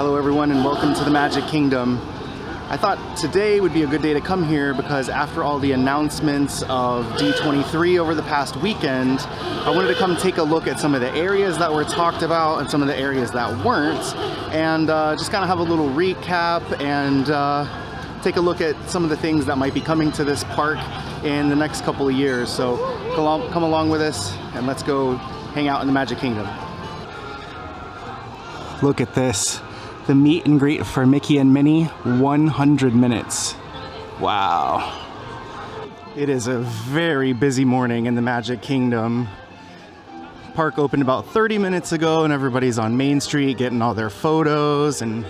Hello everyone and welcome to the Magic Kingdom. I thought today would be a good day to come here because after all the announcements of D23 over the past weekend, I wanted to come take a look at some of the areas that were talked about and some of the areas that weren't, and just kind of have a little recap and take a look at some of the things that might be coming to this park in the next couple of years. So come along with us and let's go hang out in the Magic Kingdom. Look at this. The meet and greet for Mickey and Minnie, 100 minutes. Wow. It is a very busy morning in the Magic Kingdom. Park opened about 30 minutes ago and everybody's on Main Street getting all their photos and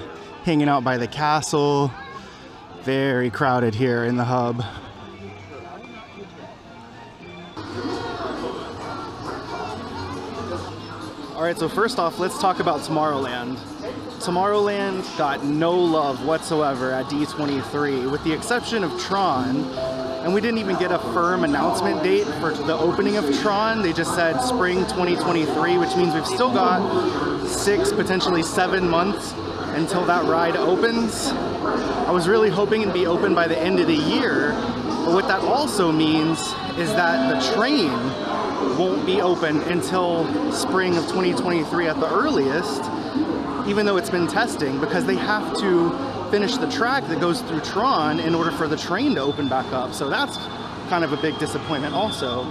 hanging out by the castle. Very crowded here in the hub. All right, so first off, let's talk about Tomorrowland. Tomorrowland got no love whatsoever at D23, with the exception of Tron, and we didn't even get a firm announcement date for the opening of Tron. They just said spring 2023, which means we've still got 6, potentially 7 months until that ride opens. I was really hoping it'd be open by the end of the year, but what that also means is that the train won't be open until spring of 2023 at the earliest, even though it's been testing, because they have to finish the track that goes through Tron in order for the train to open back up. So that's kind of a big disappointment also.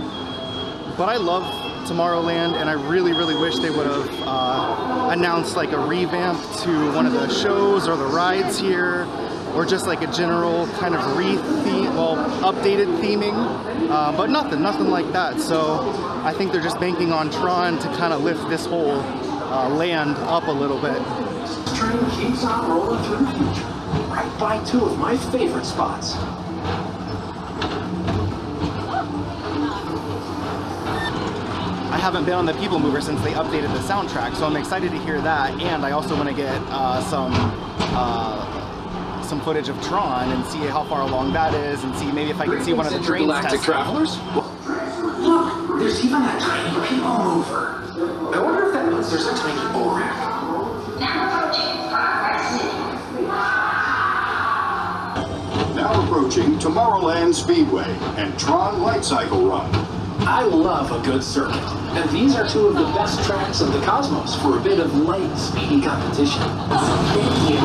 But I love Tomorrowland, and I really wish they would have announced like a revamp to one of the shows or the rides here, or just like a general kind of updated theming, but nothing like that. So I think they're just banking on Tron to kind of lift this whole land up a little bit. The train keeps on rolling through the future, right by 2 of my favorite spots. I haven't been on the Peoplemover since they updated the soundtrack, so I'm excited to hear that, and I also want to get some footage of Tron and see how far along that is, and see maybe if I can see one of the trains tested. Travelers? Look, there's even a tiny Peoplemover. I wonder if that means there's a tiny ORAC. Now approaching Tomorrowland Speedway and Tron Lightcycle Run. I love a good circuit, and these are 2 of the best tracks in the cosmos for a bit of light, speedy competition. Thank you.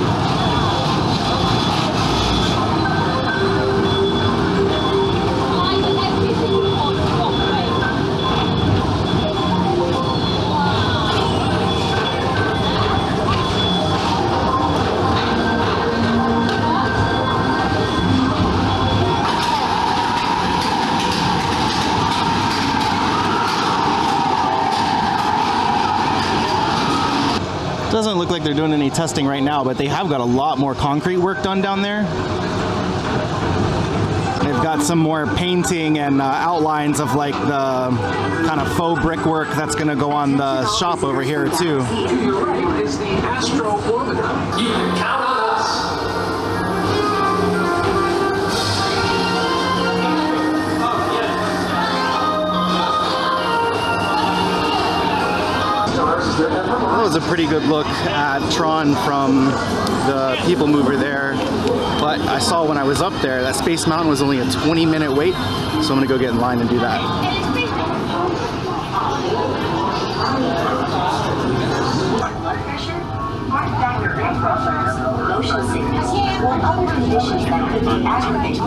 Doesn't look like they're doing any testing right now, but they have got a lot more concrete work done down there. They've got some more painting and outlines of like the kind of faux brickwork that's going to go on the shop over here too. To your right is the Astro Orbiter. You can count on us. That was a pretty good look at Tron from the Peoplemover there, but I saw when I was up there that Space Mountain was only a 20-minute wait, so I'm gonna go get in line and do that. Motion sickness, or other conditions that could be aggravated.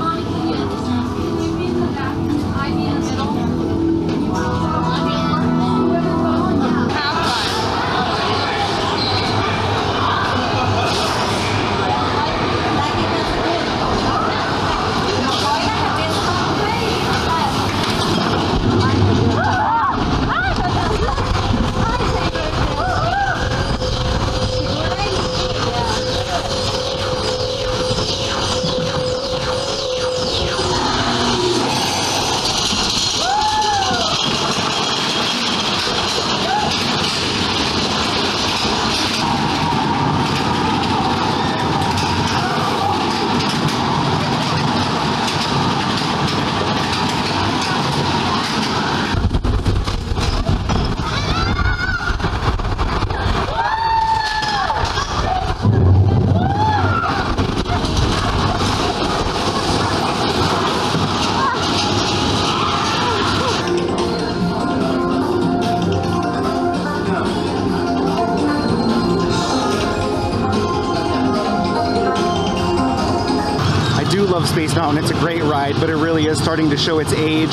love Space Mountain. It's a great ride, but it really is starting to show its age.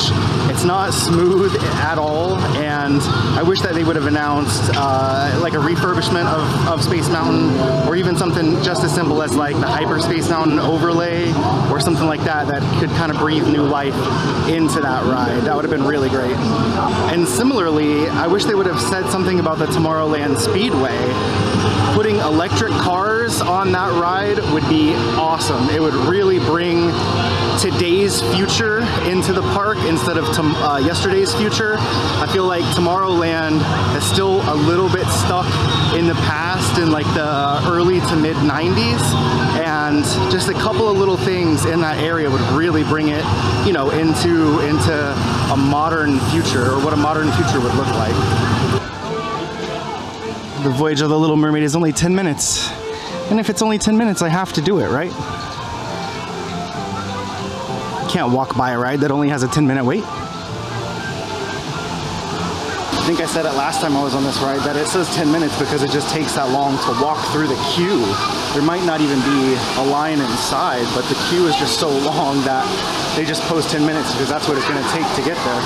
It's not smooth at all, and I wish that they would have announced like a refurbishment of Space Mountain, or even something just as simple as like the Hyperspace Mountain overlay or something like that that could kind of breathe new life into that ride. That would have been really great. And similarly, I wish they would have said something about the Tomorrowland Speedway. Putting electric cars on that ride would be awesome. It would really bring today's future into the park instead of yesterday's future. I feel like Tomorrowland is still a little bit stuck in the past, in like the early to mid 90s, and just a couple of little things in that area would really bring it, you know, into a modern future, or what a modern future would look like. The Voyage of the Little Mermaid is only 10 minutes. And if it's only 10 minutes, I have to do it, right? Can't walk by a ride that only has a 10-minute wait. I think I said it last time I was on this ride that it says 10 minutes because it just takes that long to walk through the queue. There might not even be a line inside, but the queue is just so long that they just post 10 minutes because that's what it's going to take to get there.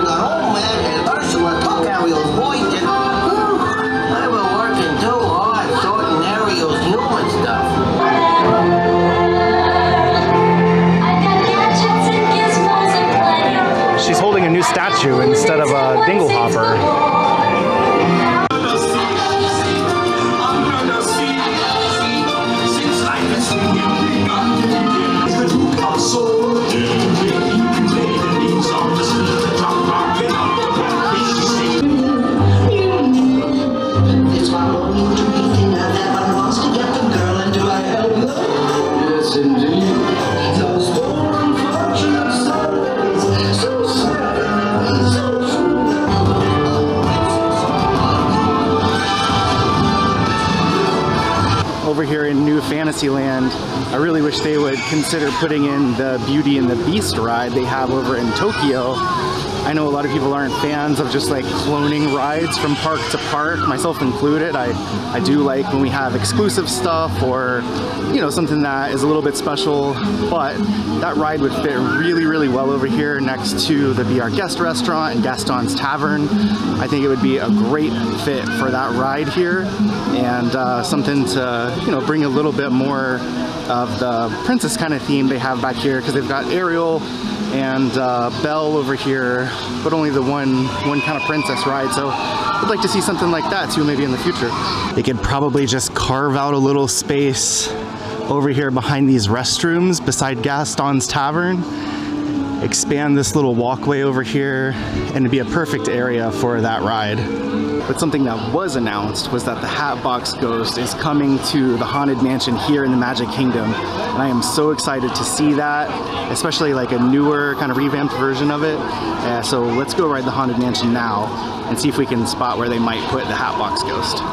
Oh man, Ursula took Ariel's voice and I was working too hard sorting Ariel's human stuff. She's holding a new statue instead of a dingle hopper. Over here in New Fantasyland, I really wish they would consider putting in the Beauty and the Beast ride they have over in Tokyo. I know a lot of people aren't fans of just like cloning rides from park to park, myself included. I do like when we have exclusive stuff, or, you know, something that is a little bit special, but that ride would fit really, really well over here next to the Be Our Guest restaurant and Gaston's Tavern. I think it would be a great fit for that ride here, and something to, you know, bring a little bit more of the princess kind of theme they have back here, because they've got Ariel and Belle over here, but only the one kind of princess ride. So I'd like to see something like that too, maybe in the future. They could probably just carve out a little space over here behind these restrooms beside Gaston's Tavern, expand this little walkway over here, and it'd be a perfect area for that ride. But something that was announced was that the Hatbox Ghost is coming to the Haunted Mansion here in the Magic Kingdom. And I am so excited to see that, especially like a newer kind of revamped version of it. So let's go ride the Haunted Mansion now and see if we can spot where they might put the Hatbox Ghost.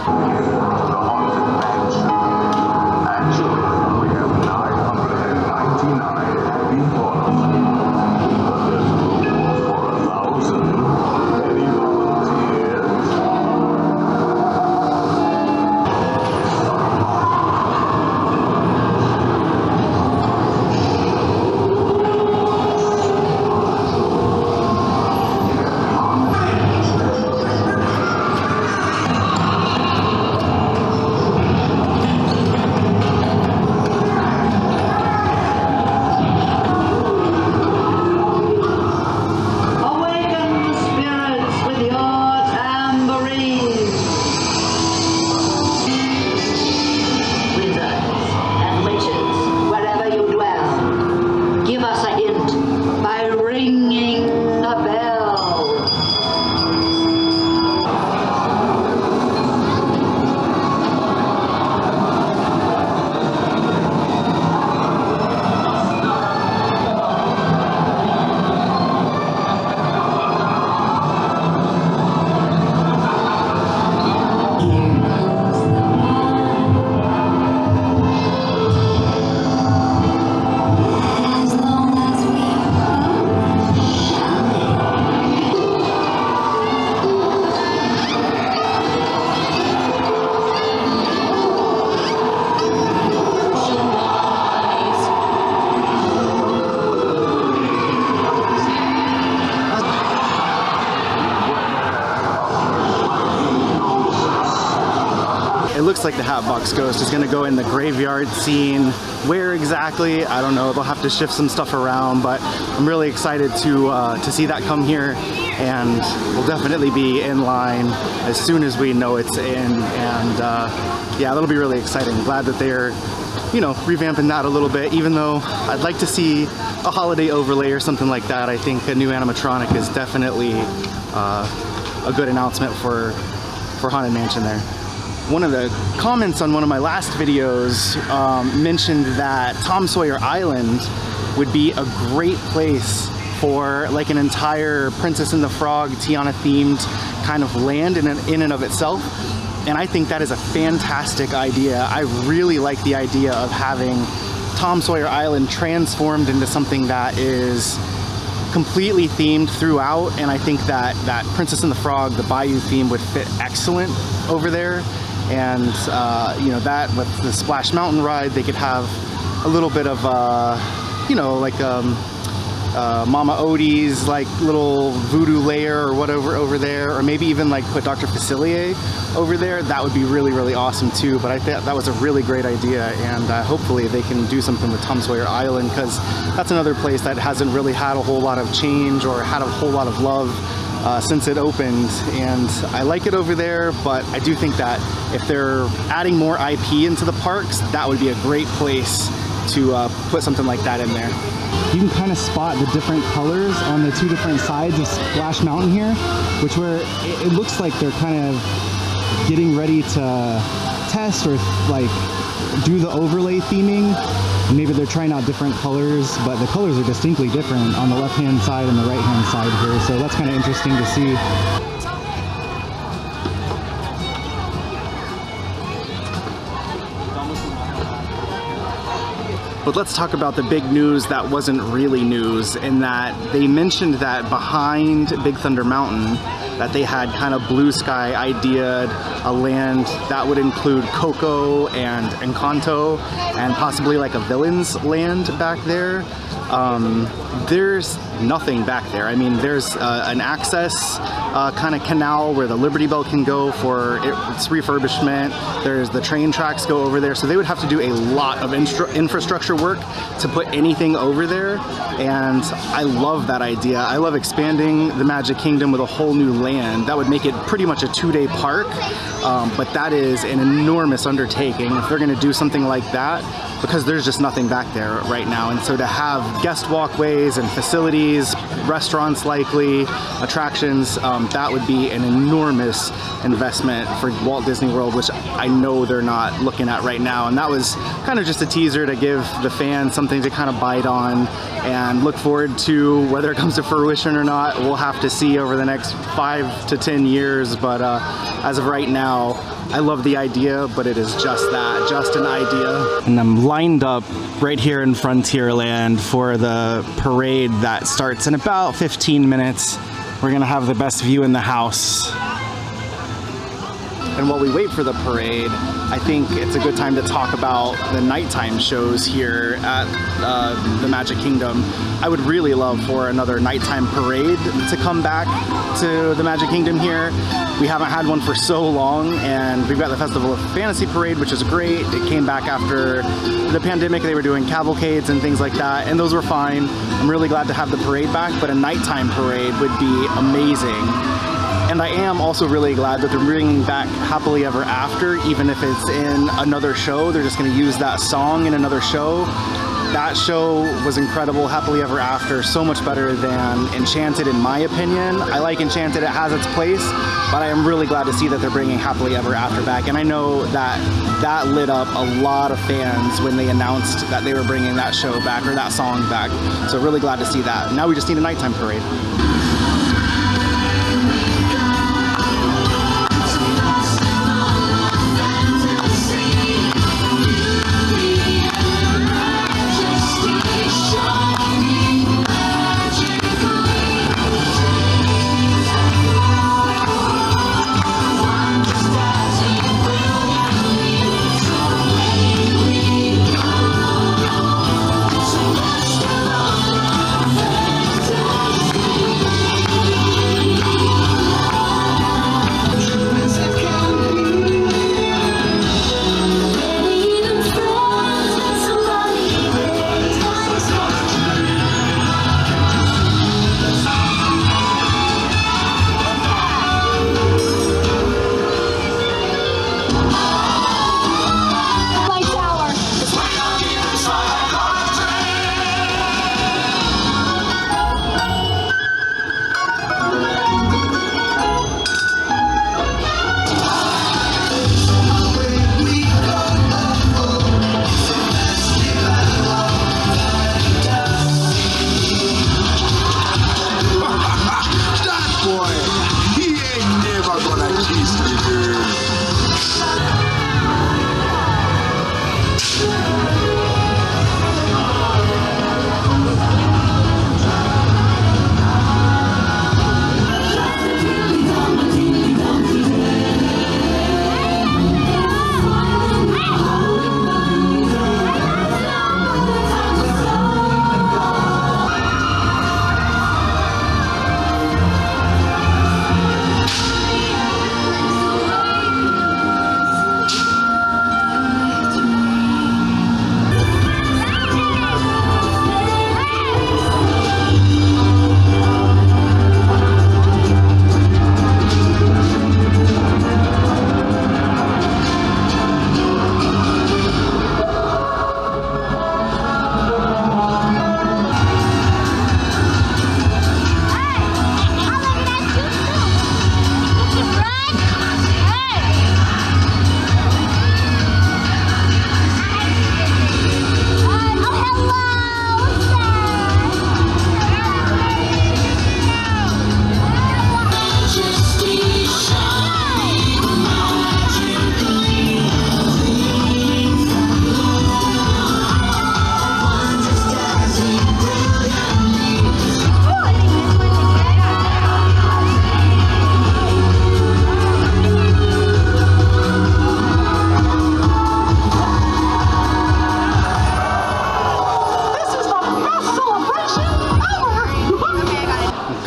looks like the Hatbox Ghost is going to go in the graveyard scene. Where exactly? I don't know. They'll have to shift some stuff around, but I'm really excited to see that come here, and we'll definitely be in line as soon as we know it's in. And yeah, that'll be really exciting. Glad that they're, you know, revamping that a little bit, even though I'd like to see a holiday overlay or something like that. I think a new animatronic is definitely a good announcement for Haunted Mansion there. One of the comments on one of my last videos mentioned that Tom Sawyer Island would be a great place for like an entire Princess and the Frog, Tiana themed kind of land in and of itself. And I think that is a fantastic idea. I really like the idea of having Tom Sawyer Island transformed into something that is completely themed throughout, and I think that Princess and the Frog, the Bayou theme, would fit excellent over there. And you know, that with the Splash Mountain ride, they could have a little bit of you know, like Mama Odie's like little voodoo lair or whatever over there, or maybe even like put Dr. Facilier over there. That would be really, really awesome too. But I thought that was a really great idea, and hopefully they can do something with Tom Sawyer Island, because that's another place that hasn't really had a whole lot of change or had a whole lot of love since it opened. And I like it over there, but I do think that if they're adding more IP into the parks, that would be a great place to put something like that in there. You can kind of spot the different colors on the two different sides of Splash Mountain here, which where it looks like they're kind of getting ready to test or like do the overlay theming. Maybe they're trying out different colors, but the colors are distinctly different on the left-hand side and the right-hand side here, so that's kind of interesting to see. But let's talk about the big news that wasn't really news, in that they mentioned that behind Big Thunder Mountain that they had kind of blue sky ideaed a land that would include Coco and Encanto and possibly like a villain's land back there. There's nothing back there. I mean, there's an access kind of canal where the Liberty Bell can go for its refurbishment. There's the train tracks go over there, so they would have to do a lot of infrastructure work to put anything over there. And I love that idea. I love expanding the Magic Kingdom with a whole new land. That would make it pretty much a two-day park, but that is an enormous undertaking if they're going to do something like that, because there's just nothing back there right now. And so to have guest walkways and facilities, restaurants likely, attractions, that would be an enormous investment for Walt Disney World, which I know they're not looking at right now. And that was kind of just a teaser to give the fans something to kind of bite on and look forward to. Whether it comes to fruition or not, we'll have to see over the next 5 to 10 years. But as of right now, I love the idea, but it is just that, just an idea. And I'm lined up right here in Frontierland for the parade that starts in about 15 minutes. We're gonna have the best view in the house. And while we wait for the parade, I think it's a good time to talk about the nighttime shows here at the Magic Kingdom. I would really love for another nighttime parade to come back to the Magic Kingdom here. We haven't had one for so long, and we've got the Festival of Fantasy Parade, which is great. It came back after the pandemic. They were doing cavalcades and things like that, and those were fine. I'm really glad to have the parade back, but a nighttime parade would be amazing. And I am also really glad that they're bringing back Happily Ever After, even if it's in another show. They're just going to use that song in another show. That show was incredible, Happily Ever After, so much better than Enchanted in my opinion. I like Enchanted, it has its place, but I am really glad to see that they're bringing Happily Ever After back. And I know that that lit up a lot of fans when they announced that they were bringing that show back, or that song back. So really glad to see that. Now we just need a nighttime parade.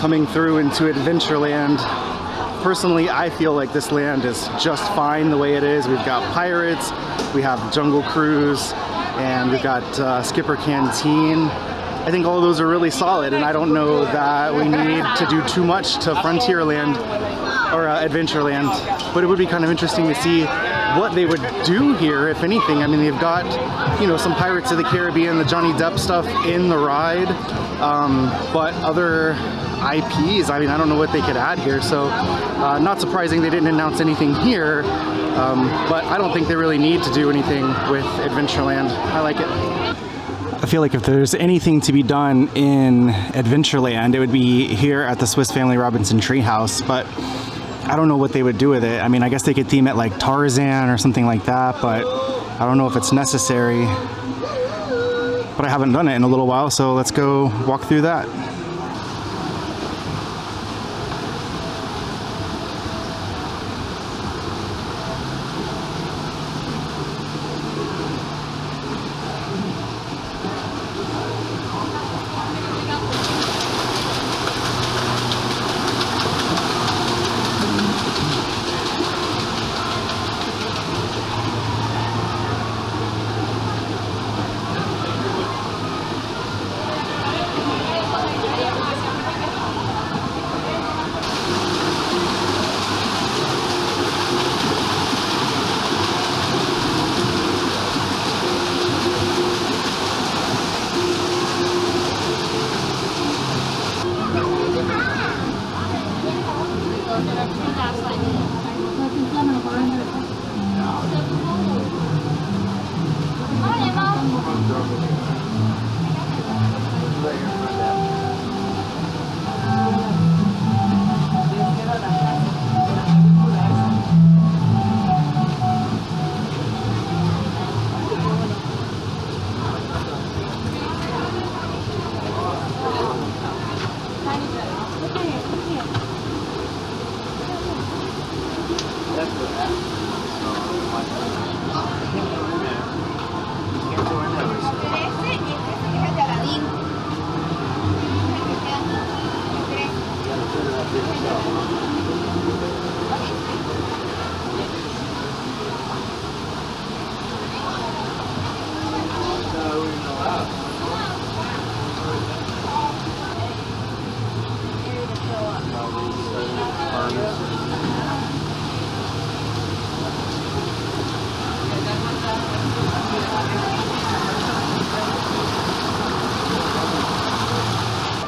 coming through into Adventureland. Personally, I feel like this land is just fine the way it is. We've got Pirates, we have Jungle Cruise, and we've got Skipper Canteen. I think all of those are really solid, and I don't know that we need to do too much to Frontierland or Adventureland, but it would be kind of interesting to see what they would do here, if anything. I mean, they've got, you know, some Pirates of the Caribbean, the Johnny Depp stuff in the ride, but other IPs, I mean, I don't know what they could add here, so not surprising they didn't announce anything here, but I don't think they really need to do anything with Adventureland. I like it. I feel like if there's anything to be done in Adventureland, it would be here at the Swiss Family Robinson Treehouse, but I don't know what they would do with it. I mean, I guess they could theme it like Tarzan or something like that, but I don't know if it's necessary. But I haven't done it in a little while, so let's go walk through that.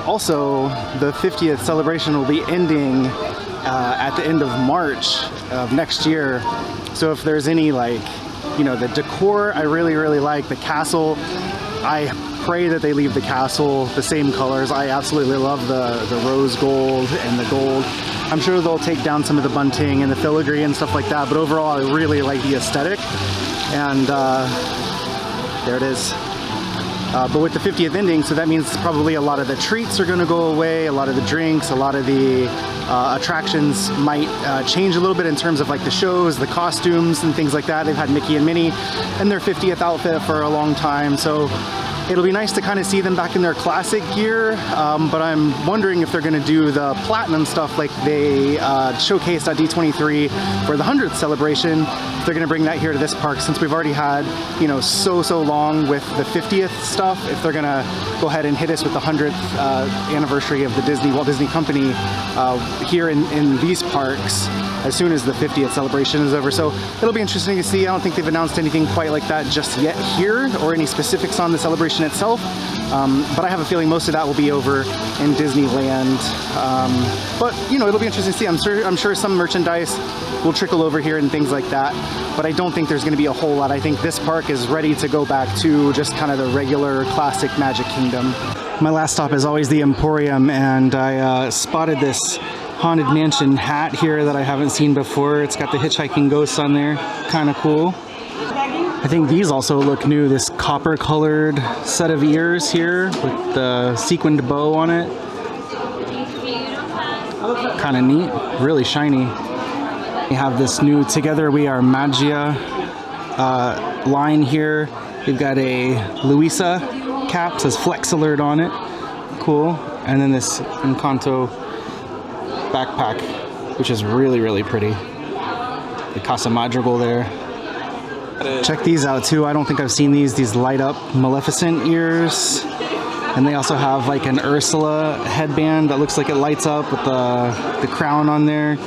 Also, the 50th celebration will be ending at the end of March of next year. So if there's any, like, you know, the decor I really like. The castle, I pray that they leave the castle the same colors. I absolutely love the rose gold and the gold. I'm sure they'll take down some of the bunting and the filigree and stuff like that, but overall I really like the aesthetic. And there it is. But with the 50th ending, so that means probably a lot of the treats are going to go away, a lot of the drinks, a lot of the attractions might change a little bit in terms of like the shows, the costumes and things like that. They've had Mickey and Minnie in their 50th outfit for a long time, so it'll be nice to kind of see them back in their classic gear, but I'm wondering if they're going to do the platinum stuff like they showcased at D23 for the 100th celebration. If they're going to bring that here to this park, since we've already had, you know, so long with the 50th stuff. If they're going to go ahead and hit us with the 100th anniversary of the Walt Disney Company here in these parks as soon as the 50th celebration is over. So it'll be interesting to see. I don't think they've announced anything quite like that just yet here, or any specifics on the celebration itself, but I have a feeling most of that will be over in Disneyland. But you know, it'll be interesting to see. I'm sure some merchandise will trickle over here and things like that, but I don't think there's going to be a whole lot. I think this park is ready to go back to just kind of the regular classic Magic Kingdom. My last stop is always the Emporium, and I spotted this Haunted Mansion hat here that I haven't seen before. It's got the hitchhiking ghosts on there, kind of cool. I think these also look new, this copper colored set of ears here with the sequined bow on it. Kind of neat, really shiny. We have this new Together We Are Magia line here. We've got a Luisa cap, says Flex Alert on it. Cool. And then this Encanto backpack, which is really, really pretty. The Casa Madrigal there. Check these out too. I don't think I've seen these light up Maleficent ears. And they also have like an Ursula headband that looks like it lights up with the crown on there.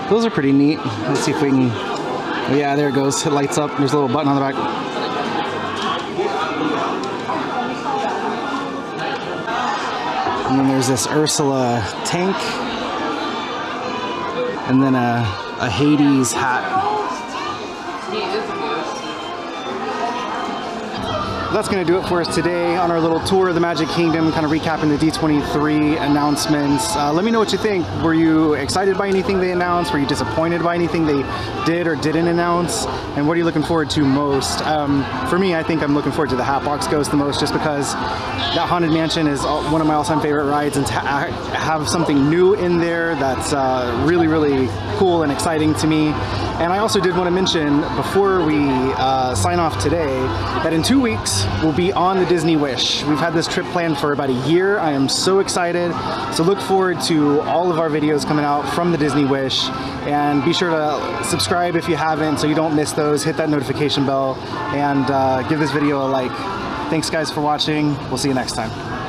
Those are pretty neat. Let's see if we can, oh yeah, there it goes. It lights up. There's a little button on the back. And then there's this Ursula tank. And then a Hades hat. That's going to do it for us today on our little tour of the Magic Kingdom, kind of recapping the D23 announcements. Let me know what you think. Were you excited by anything they announced? Were you disappointed by anything they did or didn't announce? And what are you looking forward to most? For me, I think I'm looking forward to the Hatbox Ghost the most, just because that Haunted Mansion is one of my all-time favorite rides, and to have something new in there that's really, really cool and exciting to me. And I also did want to mention, before we sign off today, that in 2 weeks, we'll be on the Disney Wish. We've had this trip planned for about a year. I am so excited. So look forward to all of our videos coming out from the Disney Wish. And be sure to subscribe if you haven't, so you don't miss those. Hit that notification bell and give this video a like. Thanks guys for watching. We'll see you next time.